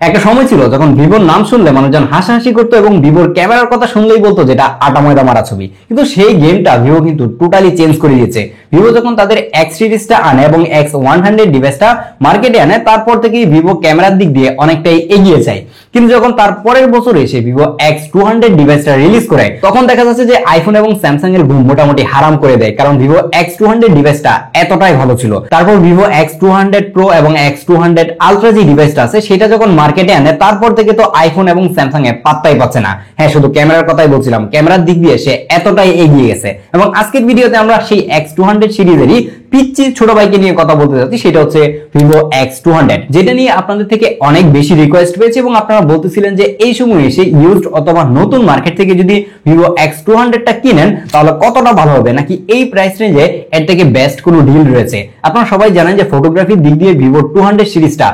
একটা সময় ছিল যখন ভিভোর নাম শুনলে মানুষজন হাসাহাসি করতো এবং ভিভোর ক্যামেরার কথা শুনলেই বলতো যেটা আটা ময়দা মারা ছবি, কিন্তু সেই গেমটা ভিভো কিন্তু টোটালি চেঞ্জ করে দিয়েছে। ভিভো যখন তাদের এক্স সিরিজটা আনে এবং X100 ডিভাইসটা মার্কেটে আনে, তারপর থেকেই ভিভো ক্যামেরার দিক দিয়ে অনেকটাই এগিয়ে যায়। কিন্তু যখন তার পরের বছর এসে ভিভো X200 ডিভাইসটা রিলিজ করে, তখন দেখা যাচ্ছে যে আইফোন এবং স্যামসাং এর ঘুম মোটামুটি হারাম করে দেয়, কারণ ভিভো X200 ডিভাইসটা এতটাই ভালো ছিল। তারপর ভিভো X200 Pro এবং X200 Ultra যে ডিভাইসটা আছে সেটা যখন মার্কেটে আনে, তারপর থেকে তো আইফোন এবং স্যামসাং এ পাত্তাই পাচ্ছে না। হ্যাঁ, শুধু ক্যামেরার কথাই বলছিলাম, ক্যামেরার দিক দিয়ে সে এতটাই এগিয়ে গেছে। এবং আজকের ভিডিওতে আমরা সেই X200 সিরিজেরই পিচ্চি ছোট ভাইকে নিয়ে কথা বলতে যাচ্ছি, সেটা হচ্ছে ভিভো X200, যেটা নিয়ে আপনাদের থেকে অনেক বেশি রিকোয়েস্ট পেয়েছে এবং আপনারা বলতেছিলেন যে এই সময় এসে ইউজড অথবা নতুন মার্কেট থেকে যদি ভিভো X200 টা কিনেন তাহলে কতটা ভালো হবে, নাকি এই প্রাইস রেঞ্জে এর থেকে বেস্ট কোনো ডিল রয়েছে। আপনারা সবাই জানেন যে ফটোগ্রাফির দিক দিয়ে ভিভো 200 সিরিজটা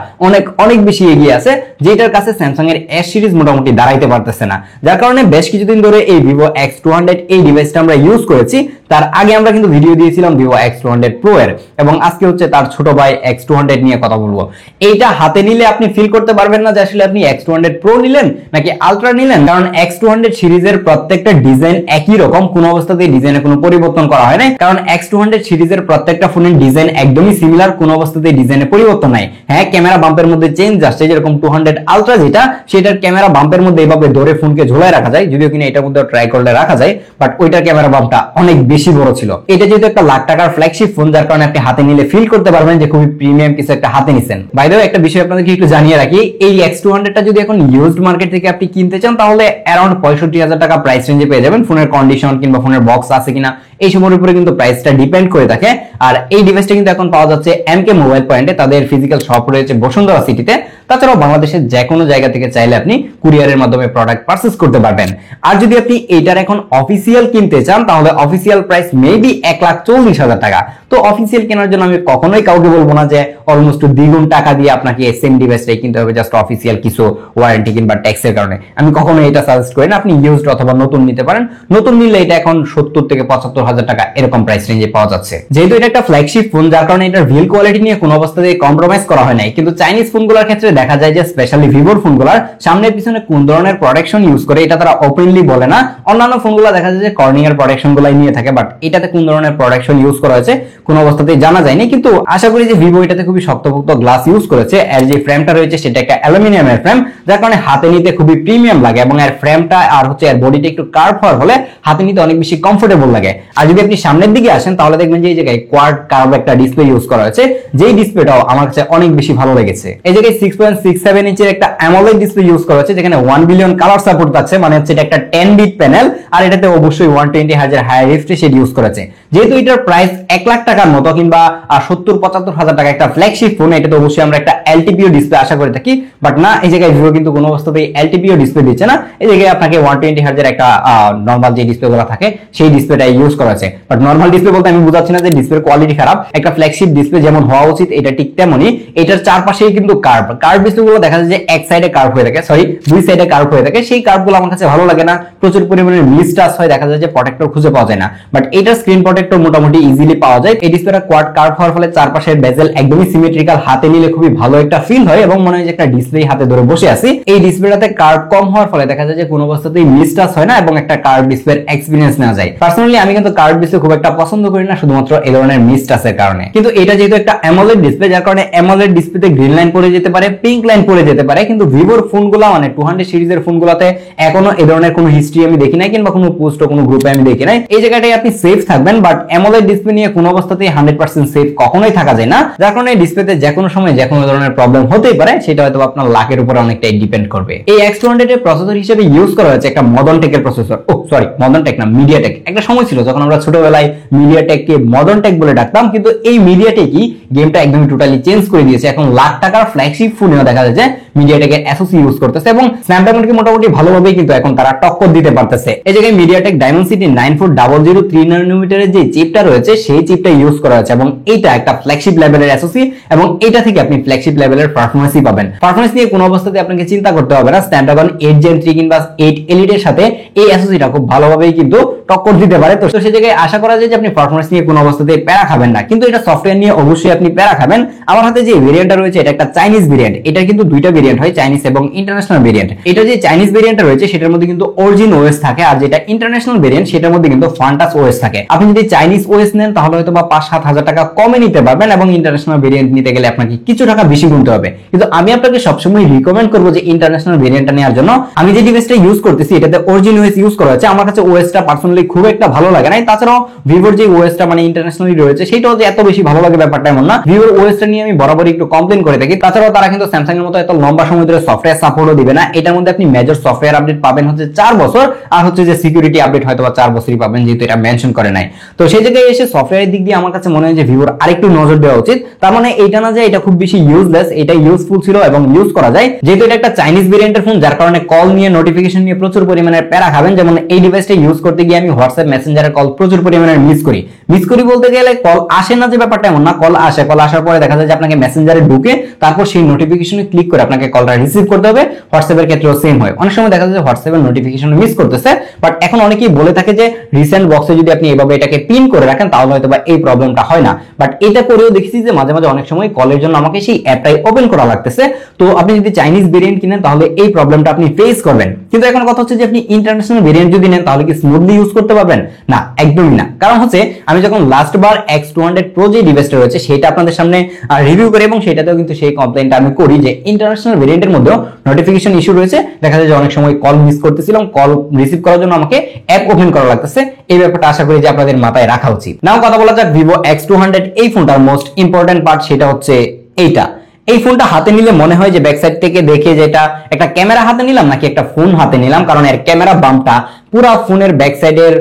অনেক বেশি এগিয়ে আছে, যেটার কাছে স্যামসাং এর S সিরিজ মোটামুটি দাঁড়াইতে পারতেছে না। যার কারণে বেশ কিছুদিন ধরে এই ভিভো X200 এই ডিভাইসটা আমরা ইউজ করেছি। তার আগে আমরা কিন্তু ভিডিও দিয়েছিলাম ভিভো X200 Pro এর, এবং আজকে হচ্ছে তার ছোট ভাই X200 নিয়ে কথা বলবো। এইটা হাতে নিলে আপনি ফিল করতে পারবেন না যে আসলে আপনি X200 Pro নিলেন নাকি আলট্রা নিলেন, কারণ X200 সিরিজের প্রত্যেকটা ডিজাইন একই রকম, কোনো অবস্থাতেই ডিজাইনে কোনো পরিবর্তন করা হয় না। কারণ X200 সিরিজের প্রত্যেকটা ফোনের ডিজাইন একদমই সিমিলার, কোনো অবস্থাতেই ডিজাইনে পরিবর্তন নাই। হ্যাঁ, ক্যামেরা বাম্পের মধ্যে চেঞ্জ আসছে, যেরকম 200 আলট্রা যেটা, সেটার ক্যামেরা বাম্পের মধ্যে এইভাবে ধরে ফোনকে ঝোলায় রাখা যায়, যদিও কিনা এটার মধ্যে ট্রাই করলে রাখা যায়, বাট ওইটার ক্যামেরা বাম্পটা অনেক বেশি বড় ছিল। এটা যেহেতু একটা লাখ টাকার ফ্ল্যাগশিপ ফোন, যার কারণে আপনি হাতে নিলে ফিল করতে পারবেন যে খুবই প্রিমিয়াম কিছু একটা হাতে নিছেন। বাই দ্য ওয়ে, একটা বিষয় আপনাদেরকে একটু জানিয়ে রাখি, এই X200 টা যদি এখন ইউজড মার্কেট থেকে আপনি কিনতে চান তাহলে অ্যারাউন্ড 65,000 টাকা প্রাইস রেঞ্জে পেয়ে যাবেন। ফোনের কন্ডিশন কিংবা ফোনের বক্স আছে কিনা এই সবের উপরে কিন্তু প্রাইসটা ডিপেন্ড করে থাকে। আর এই ডিভাইসটা কিন্তু এখন পাওয়া যাচ্ছে MK মোবাইল পয়েন্টে, তাদের ফিজিক্যাল শপ রয়েছে বসুন্ধরা সিটিতে। তাছাড়াও বাংলাদেশের যে কোনো জায়গা থেকে চাইলে আপনি কুরিয়ারের মাধ্যমে প্রোডাক্ট পারচেজ করতে পারবেন। আর যদি আপনি এইটার এখন অফিসিয়াল কিনতে চান তাহলে অফিসিয়াল প্রাইস মেবি 1,40,000 টাকা। তো অফিসিয়াল কেনার জন্য আমি কখনোই কাউকে বলবো না যে অলমোস্ট দ্বিগুণ টাকা দিয়ে আপনাকে সেম ডিভাইসটাই কিনতে হবে জাস্ট অফিসিয়াল কিছু ওয়ারেন্টি কিংবা ট্যাক্সের কারণে। আমি কখনোই এটা সাজেস্ট করি না। আপনি ইউজড অথবা নতুন নিতে পারেন। নতুন নিলে এটা এখন 70 থেকে 75,000 টাকা এরকম প্রাইস রেঞ্জে পাওয়া যাচ্ছে। যেহেতু এটা একটা ফ্ল্যাগশিপ ফোন, যার কারণে এটার বিল কোয়ালিটি নিয়ে কোনো অবস্থাতেই কম্প্রোমাইজ করা হয় নাই। কিন্তু চাইনিজ ফোনগুলোর ক্ষেত্রে দেখা যায় যে স্পেশালি ভিভোর ফোনগুলোর সামনের পিছনে কোন ধরনের প্রোটেকশন ইউজ করে এটা তারা ওপেনলি বলে না। অন্যান্য ফোনগুলো দেখা যায় যে কর্নিয়ার প্রোটেকশন গুলাই নিয়ে থাকে, বাট এটাতে কোন ধরনের প্রোটেকশন ইউজ করা হয়েছে কোনো অবস্থাতেই জানা যায়নি। কিন্তু আশা করি যে ভিভো এটাতে খুবই শক্তপোক্ত গ্লাস ইউজ করেছে। এর যে ফ্রেমটা রয়েছে সেটা একটা অ্যালুমিনিয়ামের ফ্রেম, যার কারণে হাতে নিতে খুবই প্রিমিয়াম লাগে এবং এর ফ্রেমটা আর হচ্ছে এর বডিটা একটু কার্ভ হওয়ার ফলে হাতে নিতে অনেক বেশি কমফোর্টেবল লাগে। আর যদি আপনি সামনের দিকে আসেন তাহলে দেখবেন যে এই জায়গায় কোয়াড কার্ভ একটা ডিসপ্লে ইউজ করা হয়েছে, যেই ডিসপ্লেটাও আমার কাছে অনেক বেশি ভালো লেগেছে। এই জায়গায় 6.67 ইঞ্চের একটা অ্যামোলেড ডিসপ্লে ইউজ করা হয়েছে, যেখানে 1 বিলিয়ন কালার সাপোর্ট পাচ্ছে, মানে হচ্ছে এটা একটা 10 বিট প্যানেল। আর এটাতে অবশ্যই 120 hertz high refresh rate use করেছে। যেহেতু এটার প্রাইস 1 লাখ টাকার মতো কিংবা 70-75,000 টাকা একটা ফ্ল্যাগশিপ ফোন, এটাতে অবশ্যই আমরা একটা এলটিপিও ডিসপ্লে আশা করে থাকি, বাট না, এই জায়গায় ভিভো কিন্তু কোনো অবস্থাতেই এলটিপিও ডিসপ্লে দিচ্ছে না। এই জায়গায় আপনাকে 120 হার্জের একটা নরমাল যে ডিসপ্লেগুলো থাকে সেই ডিসপ্লেটা ইউজ করা আছে। বাট নরমাল ডিসপ্লে বলতে আমি বুঝাচ্ছি না যে ডিসপ্লের কোয়ালিটি খারাপ। একটা ফ্ল্যাগশিপ ডিসপ্লে যেমন হওয়া উচিত এটা ঠিক তেমনই। এটার চারপাশেই কিন্তু কার্ভ ডিসপ্লেগুলো দেখা যায় যে এক সাইডে কার্ভ হয়ে থাকে, দুই সাইডে কার্ভ হয়ে থাকে। সেই কার্ভগুলো আমার কাছে ভালো লাগে না। প্রচুর পরিমাণে মিস টাচ হয়, দেখা যায় যে প্রোটেক্টর খুঁজে পাওয়া যায় না। বাট এটার স্ক্রিন প্রোটেক্টর মোটামুটি ইজিলি পাওয়া যায়। এই ডিসপ্লেটা কোয়াড কার্ভ হওয়ার ফলে চারপাশের বেজেল একদমই সিমেট্রিক্যাল, হাতে নিলে খুবই ভালো একটা ফিল হয় এবং মনে হয় যে একটা ডিসপ্লে হাতে ধরে বসে আছি। এই ডিসপ্লেটাতে কার্ভ কম হওয়ার ফলে দেখা যায় যে কোনো অবস্থাতেই মিস টাচ হয় না এবং একটা কার্ভ ডিসপ্লের এক্সপেরিয়েন্স নেওয়া যায়। পার্সোনালি আমি কিন্তু কার্ভ ডিসপ্লে খুব একটা পছন্দ করি না, শুধুমাত্র এই ধরনের মিস টাচের কারণে। কিন্তু এটা যেহেতু একটা অ্যামোলেড ডিসপ্লে, যার কারণে অ্যামোলেড ডিসপ্লেতে গ্রিন লাইন পড়ে যেতে পারে, পিঙ্ক লাইন পড়ে যেতে পারে। কিন্তু ভিভোর ফোনগুলো মানে 200 সিরিজের ফোনগুলোতে এখনো এই ধরনের কোনো হিস্ট্রি আমি দেখি নাই কিংবা কোনো পোস্ট কোনো গ্রুপে আমি দেখি নাই। এই জায়গাটায় আপনি সেফ থাকবেন, বাট অ্যামোলেড ডিসপ্লে নিয়ে কোনো অবস্থাতেই 100% সেফ কখনোই থাকা যায় না। যার কারণে ডিসপ্লেতে যে কোনো সময় যে কোনো ধরনের প্রবলেম হতেই পারে, সেটা হয়তো আপনার লাকের উপর অনেকটাই ডিপেন্ড করবে। এই X200 এর প্রসেসর হিসেবে ইউজ করা হয়েছে একটা মডার্ন টেকের প্রসেসর। মডার্ন টেক না, মিডিয়াটেক। একটা সময় ছিল যখন আমরা ছোটবেলায় মিডিয়াটেককে মডার্ন টেক বলে ডাকতাম, কিন্তু এই মিডিয়াটেকই গেমটা একদমই টোটালি চেঞ্জ করে দিয়েছে। এখন লাখ টাকার ফ্ল্যাগশিপ ফোনেও দেখা যায় যে মিডিয়াটেকের এসওসি ইউজ করতেছে এবং স্ন্যাপড্রাগনকে মোটামুটি ভালোভাবেই কিন্তু এখন তারা টক্কর দিতে পারতেছে। এই জায়গায় মিডিয়াটেক ডায়মেনসিটি 9400 3 ন্যানোমিটারের যে চিপটা রয়েছে সেই চিপটা ইউজ করা হয়েছে এবং এইটা একটা ফ্ল্যাগশিপ লেভেলের এসওসি এবং এটা থেকে আপনি ফ্ল্যাগশিপ লেভেলের পারফরম্যান্সই পাবেন। পারফরম্যান্স নিয়ে কোনো অবস্থাতে আপনাকে চিন্তা করতে হবে না। স্ন্যাপড্রাগন 8 Gen 3 কিংবা 8 Elite এর সাথে এই এসওসিটা খুব ভালোভাবেই কিন্তু টক্কর দিতে পারে। তো সেই জায়গায় আশা করা যায় যে আপনি পারফরমেন্স নিয়ে কোনো অবস্থাতে প্যারা খাবেন না, কিন্তু এটা সফটওয়্যার নিয়ে অবশ্যই আপনি প্যারা খাবেন। আমার হাতে যে ভেরিয়েন্টটা রয়েছে এটা একটা চাইনিজ ভেরিয়েন্ট, এটা কিন্তু দুইটা ভেরিয়েন্ট হয়, চাইনিজ এবং ইন্টারন্যাশনাল ভেরিয়েন্ট। এটা যে চাইনিজ ভেরিয়েন্টটা রয়েছে সেটার মধ্যে কিন্তু অরিজিন ওএস থাকে, আর যেটা ইন্টারন্যাশনাল ভেরিয়েন্ট সেটার মধ্যে কিন্তু ফান্টাস ওএস থাকে। আপনি যদি চাইনিজ ওএস নেন তাহলে হয়তো বা 5-7 হাজার টাকা কমে নিতে পারবেন, এবং ইন্টারন্যাশনাল ভেরিয়েন্ট নিতে গেলে আপনাকে কিছু টাকা বেশি গুনতে হবে। কিন্তু আমি আপনাকে সবসময় রিকমেন্ড করবো যে ইন্টারন্যাশনাল ভেরিয়েন্টটা নেওয়ার জন্য। আমি যে ডিভাইসটা ইউজ করতেছি এটাতে অরিজিন ওএস ইউজ করা হয়েছে, আমার কাছে ওএসটা পার্সোনালি খুব একটা ভালো লাগে না। তাছাড়াও ভিভোর যে ওএসটা মানে ইন্টারন্যাশনালি রয়েছে সেটাও যে এত বেশি ভালো লাগে ব্যাপারটা এমন না। ভিভোর ওএসটা নিয়ে আমি বরাবরই একটু কমপ্লেন করে থাকি। তাছাড়াও তারা কিন্তু স্যামসাং এর মতো এত লম্বা সময় ধরে সফটওয়্যার সাপোর্টও দিবে না। এটার মধ্যে আপনি মেজর সফটওয়্যার আপডেট পাবেন হচ্ছে 4 বছর, আর হচ্ছে যে সিকিউরিটি আপডেট হয়তো বা 4 বছরই পাবেন, যেহেতু এটা মেনশন করে নাই। তো সেই জায়গায় এসে সফটওয়্যারের দিক দিয়ে আমার কাছে মনে হয় যে ভিভোর আরেকটু নজর দেওয়া উচিত। তার মানে এইটা না যে এটা খুব বেশি ইউজলেস, এটা ইউজফুল ছিল এবং ইউজ করা যায়। যেহেতু এটা একটা চাইনিজ ভেরিয়েন্টের ফোন, যার কারণে কল নিয়ে নোটিফিকেশন নিয়ে প্রচুর পরিমাণে প্যারা খাবেন। যেমন এই ডিভাইসটা ইউজ করতে গিয়ে আমি হোয়াটসঅ্যাপ মেসেঞ্জারের কল প্রচুর পরিমাণে মিস করি বলতে গেলে কল আসে না যে ব্যাপারটা এমন না, কল আসে, কল আসার পরে দেখা যায় যে আপনাকে মেসেঞ্জারে ঢুকে তারপর সেই নোটিফিকেশনে ক্লিক করে আপনাকে কলটা রিসিভ করতে হবে। হোয়াটসঅ্যাপের ক্ষেত্রেও সেম হয়, অনেক সময় দেখা যায় যে হোয়াটসঅ্যাপের নোটিফিকেশন মিস করতেছে। বাট এখন অনেকেই বলে থাকে যে রিসেন্ট বক্সে যদি আপনি এভাবে এটাকে পিন করে রাখেন তাহলে হয়তো বা এই প্রবলেমটা হয় না। বাট এটা করেও দেখেছি যে মাঝে মাঝে অনেক সময় কলের জন্য আমাকে সেই অ্যাপটাই ওপেন করা লাগতেছে। তো আপনি যদি চাইনিজ ভেরিয়েন্ট কিনেন তাহলে এই প্রবলেমটা আপনি ফেস করবেন। কিন্তু এখন কথা হচ্ছে যে আপনি ইন্টারন্যাশনাল ভেরিয়েন্ট যদি নেন তাহলে কি স্মুথলি ইউজ করতে পারবেন? না, একদমই না। কারণ হচ্ছে আমি যখন লাস্ট বার X200 Pro যে ডিভাইসটা রয়েছে সেটা আপনাদের সামনে রিভিউ করি, এবং সেটাতেও কিন্তু সেই কমপ্লেইনটা আমি করি যে ইন্টারন্যাশনাল ভেরিয়েন্টের মধ্যেও নোটিফিকেশন ইস্যু রয়েছে। দেখা যায় যে অনেক সময় কল মিস করতেছিলাম, কল রিসিভ করার জন্য আমাকে অ্যাপ ওপেন করা লাগতেছে। এই ব্যাপারটা আশা করি যে আপনাদের মাথায় রাখা উচিত। নাও কথা বলা যাক Vivo X200 এই ফোনটার মোস্ট ইম্পর্টেন্ট পার্ট, সেটা হচ্ছে এইটা। এই ফোনটা হাতে নিলে মনে হয় যে ব্যাক সাইড থেকে দেখে যেটা একটা ক্যামেরা হাতে নিলাম নাকি একটা ফোন হাতে নিলাম, কারণ এর ক্যামেরা বাম্পটা পুরো ফোনের ব্যাক সাইডের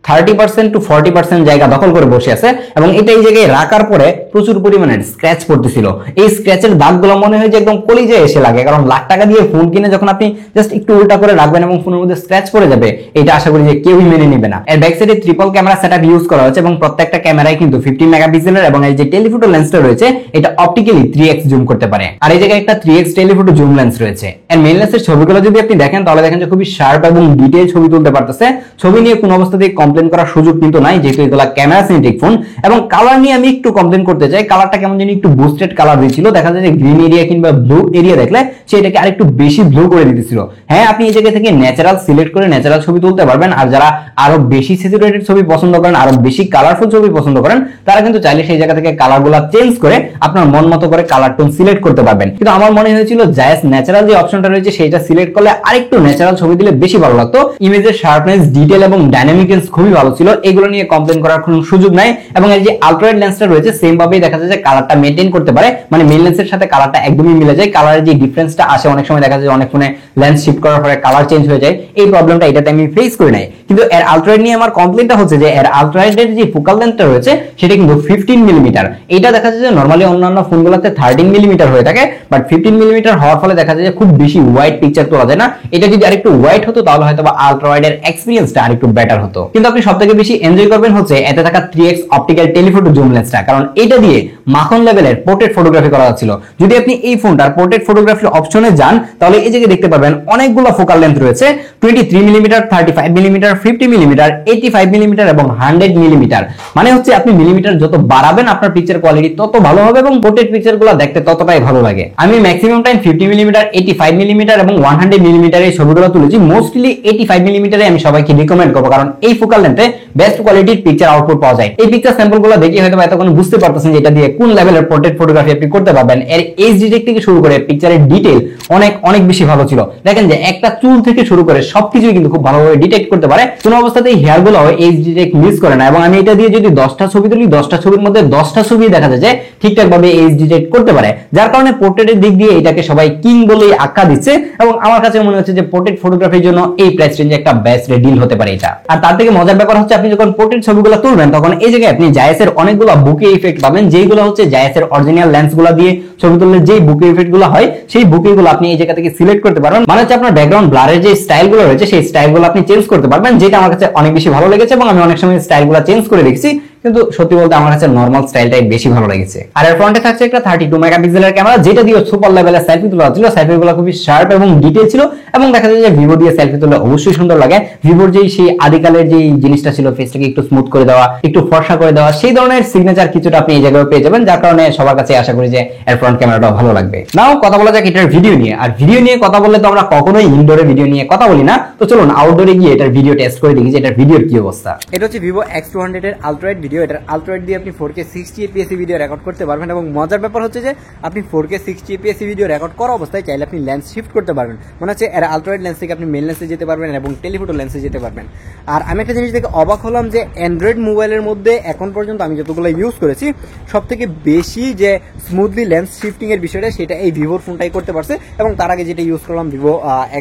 30% to 40% জায়গা দখল করে বসে আছে, এবং এটা এই জায়গায় রাখার পরে প্রচুর পরিমাণে স্ক্র্যাচ পড়তেছিল। এই স্ক্র্যাচের দাগগুলো মনে হয় যে একদম কলিজায় এসে লাগে, কারণ লাখ টাকা দিয়ে ফোন কিনে যখন আপনি জাস্ট একটু উল্টা করে রাখবেন এবং ফোনের মধ্যে স্ক্র্যাচ পড়ে যাবে, এটা আশা করি যে কেউই মেনে নেবে না। এর ব্যাক সাইডে ট্রিপল ক্যামেরা সেটআপ ইউজ করা হয়েছে, এবং প্রত্যেকটা ক্যামেরায় কিন্তু 15 মেগাপিক্সেলের, এবং এই যে টেলিফোটো লেন্সটা রয়েছে এটা অপটিক্যালি 3x জুম করতে পারে, আর এই জায়গায় একটা 3x টেলিফোটো জুম লেন্স রয়েছে। এর মেইন লেন্সের ছবিগুলো যদি আপনি দেখেন তাহলে দেখেন যে খুবই শার্প এবং ডিটেইল ছবি তুলতে পারতেছে। ছবি নিয়ে কোনো অবস্থাতেই কমপ্লেন করার সুযোগ কিন্তু নাই, যেহেতু এগুলা ক্যামেরা সেন্ট্রিক ফোন। এবং কালার নিয়ে আমি একটু কমপ্লেন করতে চাই, কালারটা কেমন জানি একটু বুস্টেড কালার দিয়েছিল। দেখা যায় যে গ্রিন এরিয়া কিংবা ব্লু এরিয়া দেখলে সেটাকে আরেকটু বেশি ব্লু করে দিতেছিল। হ্যাঁ, আপনি এই জায়গা থেকে ন্যাচারাল সিলেক্ট করে ন্যাচারাল ছবি তুলতে পারবেন, আর যারা আরো বেশি স্যাচুরেটেড ছবি পছন্দ করেন, আরো বেশি কালারফুল ছবি পছন্দ করেন, তারা কিন্তু চাইলে সেই জায়গা থেকে কালারগুলো চেঞ্জ করে আপনার মন মতো করে কালার টোন সিলেক্ট করতে পারবেন। কিন্তু আমার মনে হয়েছিল জায়াস ন্যাচারাল যে অপশনটা রয়েছে সেটা সিলেক্ট করলে আরেকটু ন্যাচারাল ছবি দিলে বেশি ভালো লাগতো। ইমেজের শার্পনেস, ডিটেল এবং ডাইনামিক রেঞ্জ খুবই ভালো ছিল, এগুলো নিয়ে কমপ্লেন করার কোনো সুযোগ নাই। এবং এই যে আলট্রাওয়াইড লেন্সটা রয়েছে সেম ভাবেই দেখা যায় যে কালারটা মেইনটেইন করতে পারে, মানে মেইন লেন্সের সাথে কালারটা একদমই মিলে যায়। কালারের যে ডিফারেন্সটা আসে অনেক সময় দেখা যায় অনেক ফোনে লেন্স শিফট করার পরে কালার চেঞ্জ হয়ে যায়, এই প্রবলেমটা এটাতে আমি ফেস করি নাই। কিন্তু এর আলট্রাওয়াইড নিয়ে আমার কমপ্লেইনটা হচ্ছে যে এর আলট্রাওয়াইডের যে ফোকাল লেন্থটা রয়েছে সেটা কিন্তু 15 মিলিমিটার। এটা দেখা যায় যে নরমালি অন্যান্য ফোনগুলোতে 13 মিলিমিটার হয়ে থাকে, বাট 15 মিলিমিটার হওয়ার ফলে দেখা যায় যে খুব বেশি ওয়াইড পিকচার তোলা যায় না। এটা যদি আরেকটু ওয়াইড হতো তাহলে হয়তো বা আলট্রাওয়াইডের এক্সপেরিয়েন্সটা আরেকটু বেটার হতো। কিন্তু আপনি সবথেকে বেশি এনজয় করবেন হচ্ছে এতে থাকা 3x অপটিক্যাল টেলিফোটো জুম লেন্সটা, কারণ এটা দিয়ে মাখন লেভেলের পোর্ট্রেট ফটোগ্রাফি করা যাচ্ছিল। যদি আপনি এই ফোনটার পোর্ট্রেট ফটোগ্রাফির অপশনে যান তাহলে এই জায়গায় দেখতে পাবেন অনেকগুলো ফোকাল লেন্থ রয়েছে, 23 মিলিমিটার, 35 মিলিমিটার, 50 মিলিমিটার, 85 মিলিমিটার এবং 100 মিলিমিটার। মানে হচ্ছে আপনি মিলিমিটার যত বাড়াবেন আপনার পিকচার কোয়ালিটি তত ভালো হবে এবং পোর্ট্রেট পিকচারগুলো দেখতে ততটাই ভালো লাগে। আমি ম্যাক্সিমাম টাইম 50 মিলিমিটার, 85 মিলিমিটার এবং 100 মিলিমিটার এই ছবিগুলো তুলেছি। মোস্টলি 85 মিলিমিটারে আমি সবাইকে রিকমেন্ড করব, কারণ এই ফোকাল লেন্থে বেস্ট কোয়ালিটির পিকচার আউটপুট পাওয়া যায়। এই পিকচার স্যাম্পলগুলো দেখে হয়তো এতক্ষণ বুঝতে পারতেছেন যে এটা দিয়ে কোন লেভেলের পোর্ট্রেট ফটোগ্রাফি আপনি করতে পারবেন। এর এইচ ডিটেক্ট থেকে শুরু করে পিকচারের ডিটেইল অনেক অনেক বেশি ভালো ছিল। দেখেন যে একটা চুল থেকে শুরু করে সবকিছুই কিন্তু খুব ভালোভাবে ডিটেক্ট করতে পারে, কোনো অবস্থাতেই হেয়ার গুলো এইচ ডিটেক্ট মিস করে না। এবং আমি এটা দিয়ে যদি 10টা ছবি তুলি 10টা ছবির মধ্যে 10টা ছবি দেখা যায় যে ঠিকঠাক ভাবে এইচ ডিটেক্ট করতে পারে, যার কারণে পোর্ট্রেটের দিক দিয়ে এটাকে সবাই কিং বলেই আখ্যা দিচ্ছে। এবং আমার কাছে মনে হচ্ছে যে পোর্ট্রেট ফটোগ্রাফির জন্য এই প্রাইস রেঞ্জে একটা বেস্ট ডিল হতে পারে এটা। আর তার থেকে মজার ব্যাপার হচ্ছে আপনি যখন পোর্ট্রেট ছবিগুলো তুলবেন তখন এই জায়গায় আপনি জায়াসের অনেকগুলো বুকে ইফেক্ট পাবেন, যেগুলো হচ্ছে জায়াসের অরিজিনাল লেন্সগুলো দিয়ে ছবি তুললে যে বুকে ইফেক্ট গুলো হয় সেই বুকে গুলো আপনি এই জায়গা থেকে সিলেক্ট করতে পারবেন। মানে হচ্ছে আপনার ব্যাকগ্রাউন্ড ব্লারের যে স্টাইল গুলো রয়েছে সেই স্টাইল গুলো আপনি চেঞ্জ করতে পারবেন, যেটা আমার কাছে অনেক বেশি ভালো লেগেছে এবং আমি অনেক সময় স্টাইল গুলো চেঞ্জ করে দেখছি। কিন্তু সত্যি বলতে আমার কাছে নরমাল স্টাইলটাই বেশি ভালো লেগেছে। আর এর ফ্রন্টে থাকছে একটা 32 মেগাপিক্সেলের ক্যামেরা, যেটা দিয়ে সুপার লেভেলের সেলফি তোলা হচ্ছিল। সেলফিগুলো খুবই শার্প এবং ডিটেইল ছিল এবং দেখা যায় যে ভিভো দিয়ে সেলফি তুললে অবশ্যই সুন্দর লাগে। ভিভোর যেই সেই আদিকালের যেই জিনিসটা ছিল, ফেসটাকে একটু স্মুথ করে দেওয়া, একটু ফর্সা করে দেওয়া, সেই ধরনের সিগনেচার কিছুটা আপনি এই জায়গায় পেয়ে যাবেন, যার কারণে সবার কাছে আশা করি যে এর ফ্রন্ট ক্যামেরাটাও ভালো লাগবে। নাও কথা বলা যাক এটার ভিডিও নিয়ে। আর ভিডিও নিয়ে কথা বললে তো আমরা কখনোই ইনডোরে ভিডিও নিয়ে কথা বলি না, তো চলুন আউটডোরে গিয়ে এটার ভিডিও টেস্ট করে দেখি যে এটার ভিডিওর কি অবস্থা। এটা হচ্ছে ভিভো X200 এর আলট্রাওয়াইড ভিডিও। এটার আলট্রাওয়াইড দিয়ে আপনি 4K 60 fps ভিডিও রেকর্ড করতে পারবেন এবং মজার ব্যাপার হচ্ছে যে আপনি 4K 60 fps ভিডিও রেকর্ড করা অবস্থায় চাইলে আপনি লেন্স শিফট করতে পারবেন। মনে হচ্ছে এর আলট্রাওয়াইড লেন্স থেকে আপনি মেইন লেন্সে যেতে পারবেন এবং টেলিফোটো লেন্সে যেতে পারবেন। আর আমি একটা জিনিস দেখে অবাক হলাম যে অ্যান্ড্রয়েড মোবাইলের মধ্যে এখন পর্যন্ত আমি যতগুলো ইউজ করেছি সব থেকে বেশি যে স্মুথলি লেন্স শিফটিং এর বিষয়টা সেটা এই ভিভোর ফোনটাই করতে পারছে। এবং তার আগে যেটা ইউজ করলাম ভিভো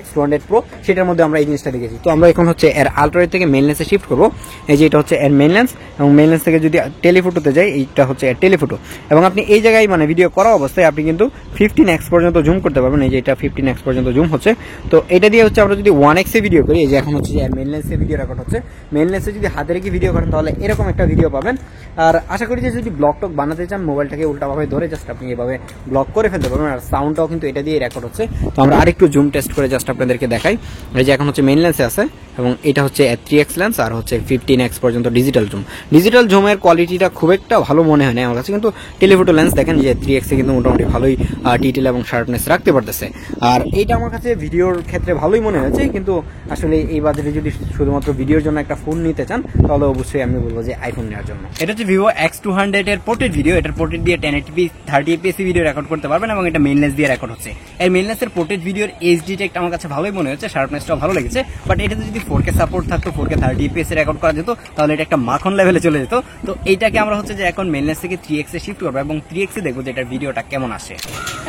X200 Pro, সেটার মধ্যে আমরা এই জিনিসটা দেখেছি। তো আমরা এখন হচ্ছে এর আলট্রাওয়াইড থেকে মেইন লেন্সে শিফট করবো। এই যে এটা হচ্ছে এর মেইন লেন্স এবং মেইন লেন্স থেকে যদি টেলিফোটোতে যাই, এইটা হচ্ছে এর টেলিফোটো। এবং আপনি এই জায়গায় মানে ভিডিও করা অবস্থায় আপনি কিন্তু 15x পর্যন্ত জুম করতে পারবেন। এই যে এটা 15x পর্যন্ত জুম হচ্ছে। তো এটা দিয়ে হচ্ছে আমরা যদি 1x এ ভিডিও করি, এই যে এখন হচ্ছে যে মেইন লেন্সে ভিডিও রেকর্ড হচ্ছে, মেইন লেন্সে যদি হাতে রেখে ভিডিও করেন তাহলে এরকম একটা ভিডিও পাবেন। আর আশা করি যে যদি ব্লগ টক বানাতে চান মোবাইলটাকে উল্টাভাবে ধরে জাস্ট আপনি এভাবে ব্লগ করে ফেলতে পারবেন। আর সাউন্ডটাও কিন্তু এটা দিয়ে রেকর্ড হচ্ছে। তো আমরা আরেকটু জুম টেস্ট করে জাস্ট আপনাদেরকে দেখাই। এই যে এখন হচ্ছে মেইন লেন্সে আছে এবং এটা হচ্ছে 3x লেন্স আর হচ্ছে 15x পর্যন্ত ডিজিটাল জুম। ডিজিটাল জুমের কোয়ালিটিটা খুব একটা ভালো মনে হয় না আমার কাছে, কিন্তু টেলিফোটো লেন্স দেখেন যে 3x এ কিন্তু মোটামুটি ভালোই ডিটেল এবং শার্পনেস রাখতে পারতেছে। আর এইটা আমার কাছে ভিডিওর ক্ষেত্রে ভালোই মনে হয়েছে, কিন্তু আসলে এই বাজেটে যদি শুধুমাত্র ভিডিওর জন্য একটা ফোন নিতে চান তাহলে অবশ্যই আমি বলবো যে আইফোন নেওয়ার জন্য। এটা হচ্ছে ভিভো X200 এর পোর্ট্রেট ভিডিও। এটার পোর্ট্রেট দিয়ে 1080p 30 fps ভিডিও রেকর্ড করতে পারবেন এবং এটা মেইন লেন্স দিয়ে রেকর্ড হচ্ছে। এই মেইন লেন্সের পোর্ট্রেট ভিডিওর এইচ ডিটেক্ট আমার কাছে ভালোই মনে হচ্ছে, শার্পনেসটাও ভালো লেগেছে। বাট এটাতে যদি 4K সাপোর্ট থাকতো, 4K 30 fps এ রেকর্ড করা যেত তাহলে এটা একটা মাখন লেভেলে চলে যেত। তো এইটাকে আমরা হচ্ছে যে এখন মেইন লেন্স থেকে 3x এ শিফট করবো এবং 3x এ দেখবো যে এটার ভিডিওটা কেমন আসে।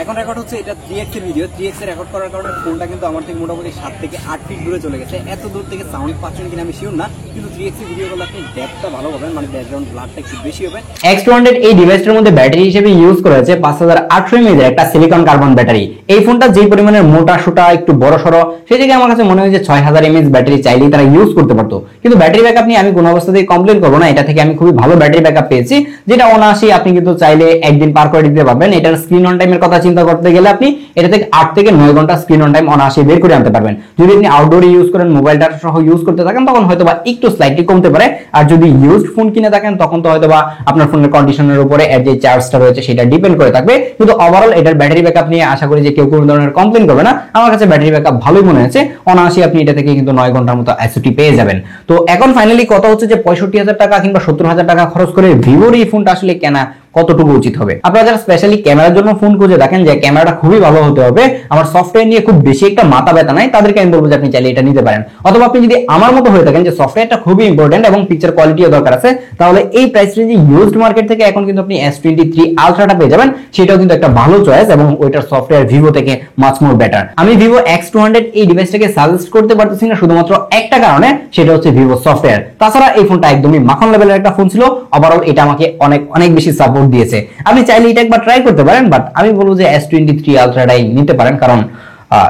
এখন রেকর্ড হচ্ছে এটা 3x এর ভিডিও। 3x এ রেকর্ড করার কারণে ফোনটা কিন্তু আমার থেকে মোটামুটি 7 থেকে 8 ফিট দূরে চলে গেছে। এত দূর থেকে সাউন্ড পাচ্ছেন কিনা আমি শিওর না, কিন্তু 3x এর ভিডিও গুলো আপনি ডেপথটা ভালো পাবেন, মানে ব্যাকগ্রাউন্ড ব্লারটা একটু বেশি হবে। X200 এই ডিভাইসটার মধ্যে ব্যাটারি হিসেবে ইউজ করা হয়েছে 5800 mAh এর একটা সিলিকন কার্বন ব্যাটারি। এই ফোনটা যে পরিমাণের মোটা সোটা একটু বড় সড়ো, সেই জায়গায় আমার কাছে মনে হয় যে 6000 mAh ব্যাটারি চাইলেই তারা ইউজ করতে পারতো। কিন্তু ব্যাটারি ব্যাকআপ নিয়ে আমি কোনো অবস্থাতেই কমপ্লেন করবো না, এটা থেকে আমি খুবই ভালো ব্যাটারি ব্যাকআপ পেয়েছি, যেটা অনায়াসই আপনি কিন্তু চাইলে একদিন পার করে দিতে পারবেন। এটার স্ক্রিন অন টাইমের কথা চিন্তা করতে গেলে আপনি এটা থেকে 8 থেকে 9 ঘন্টা স্ক্রিন অন টাইম অনায়াসই বের করে আনতে পারবেন। যদি আপনি আউটডোরে ইউজ করেন, মোবাইল ডাটা সহ ইউজ করতে থাকেন, তখন হয়তোবা একটু স্লাইটলি কমতে পারে। আর যদি ইউজড ফোন কিনে থাকেন তখন তো হয়তোবা আপনার ফোনের কন্ডিশনের উপরে এর যে চার্জটা রয়েছে সেটা ডিপেন্ড করে থাকবে। কিন্তু ওভারঅল এটার ব্যাটারি ব্যাকআপ নিয়ে আশা করি যে কেউ কোনো ধরনের কমপ্লেন করবে না। আমার কাছে ব্যাটারি ব্যাকআপ ভালোই মনে হয়েছে, অনায়াসই আপনি এটা থেকে কিন্তু 9 ঘন্টার মতো এসওটি পেয়ে যাবেন। তো এখন ফাইনালি কথা হচ্ছে যে 65,000 টাকা কিংবা 70,000 টাকা খরচ করে ভিভোর এই ফোনটা আসলে কেনা কতটুকু উচিত হবে। আপনারা যারা স্পেশালি ক্যামেরার জন্য ফোন খুঁজে দেখেন যে ক্যামেরাটা খুবই ভালো হতে হবে, আমার সফটওয়্যার নিয়ে খুব বেশি একটা মাথা ব্যথা নাই, তাদেরকে আমি বলবো যে আপনি চাইলে এটা নিতে পারেন। অথবা আপনি যদি আমার মতো হয়ে থাকেন যে সফটওয়্যারটা খুবই ইম্পর্টেন্ট এবং পিকচার কোয়ালিটিও দরকার আছে, তাহলে এই প্রাইস রেঞ্জে ইউজড মার্কেট থেকে এখন কিন্তু আপনি S23 আলট্রাটা পেয়ে যাবেন, সেটাও কিন্তু একটা ভালো চয়েস এবং ওইটার সফটওয়্যার ভিভো থেকে মাচ মোর বেটার। আমি ভিভো X200 এই ডিভাইসটাকে সাজেস্ট করতে পারতেছি না শুধুমাত্র একটা কারণে, সেটা হচ্ছে ভিভো সফটওয়্যার। তাছাড়া এই ফোনটা একদমই মাখন লেভেলের একটা ফোন ছিল, ওভারঅল এটা আমাকে অনেক অনেক বেশি সাপোর্ট দিয়েছে। আপনি চাইলে এটা একবার ট্রাই করতে পারেন, বাট আমি বলবো যে S23 আলট্রাটাই নিতে পারেন, কারণ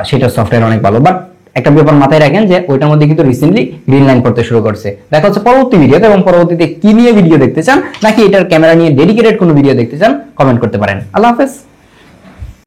সেটার সফটওয়্যার অনেক ভালো। বাট একটা ব্যাপার মাথায় রাখেন যে ওইটার মধ্যে কিন্তু রিসেন্টলি গ্রিন লাইন করতে শুরু করছে। দেখা হচ্ছে পরবর্তী ভিডিওতে, এবং পরবর্তীতে কি নিয়ে ভিডিও দেখতে চান নাকি এটার ক্যামেরা নিয়ে ডেডিকেটেড কোনো ভিডিও দেখতে চান কমেন্ট করতে পারেন। আল্লাহ হাফেজ।